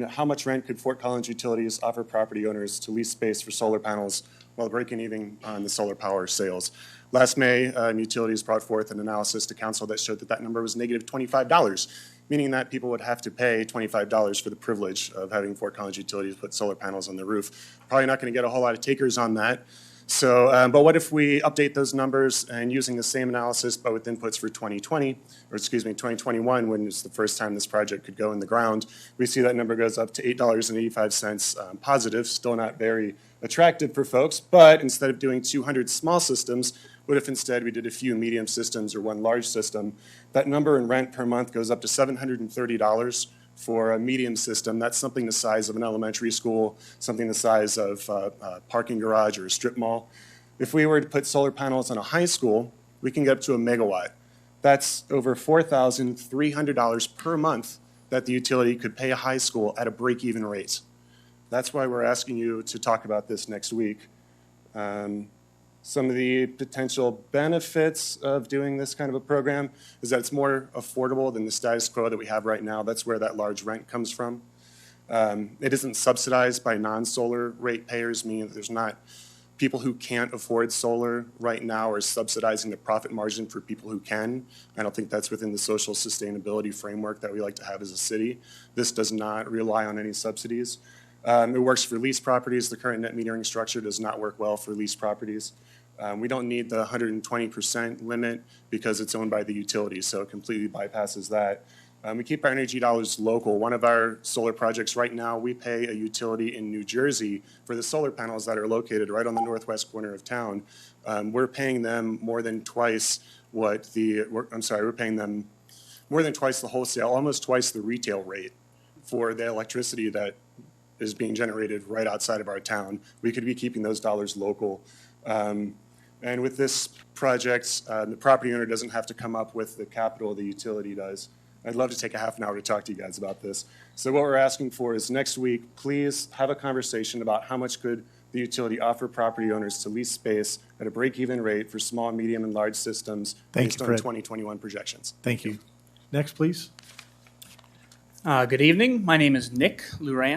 how much rent could Fort Collins Utilities offer property owners to lease space for solar panels while breaking even on the solar power sales. Last May, Utilities brought forth an analysis to council that showed that that number was negative $25, meaning that people would have to pay $25 for the privilege of having Fort Collins Utilities put solar panels on the roof. Probably not going to get a whole lot of takers on that. So, but what if we update those numbers and using the same analysis but with inputs for 2021, when it's the first time this project could go in the ground, we see that number goes up to $8.85 positive, still not very attractive for folks, but instead of doing 200 small systems, what if instead we did a few medium systems or one large system? That number in rent per month goes up to $730 for a medium system. That's something the size of an elementary school, something the size of a parking garage or a strip mall. If we were to put solar panels on a high school, we can get up to a megawatt. That's over $4,300 per month that the utility could pay a high school at a break-even rate. That's why we're asking you to talk about this next week. Some of the potential benefits of doing this kind of a program is that it's more affordable than the status quo that we have right now. That's where that large rent comes from. It isn't subsidized by non-solar ratepayers, meaning that there's not people who can't afford solar right now are subsidizing the profit margin for people who can. I don't think that's within the social sustainability framework that we like to have as a city. This does not rely on any subsidies. It works for leased properties. The current net metering structure does not work well for leased properties. We don't need the 120% limit because it's owned by the utility, so it completely bypasses that. We keep our energy dollars local. One of our solar projects right now, we pay a utility in New Jersey for the solar panels that are located right on the northwest corner of town. We're paying them more than twice we're paying them more than twice the wholesale, almost twice the retail rate for the electricity that is being generated right outside of our town. We could be keeping those dollars local. And with this project, the property owner doesn't have to come up with the capital the utility does. I'd love to take a half an hour to talk to you guys about this. So what we're asking for is next week, please have a conversation about how much could the utility offer property owners to lease space at a break-even rate for small, medium, and large systems based on 2021 projections. Thank you. Next, please. Good evening. My name is Nick Luran.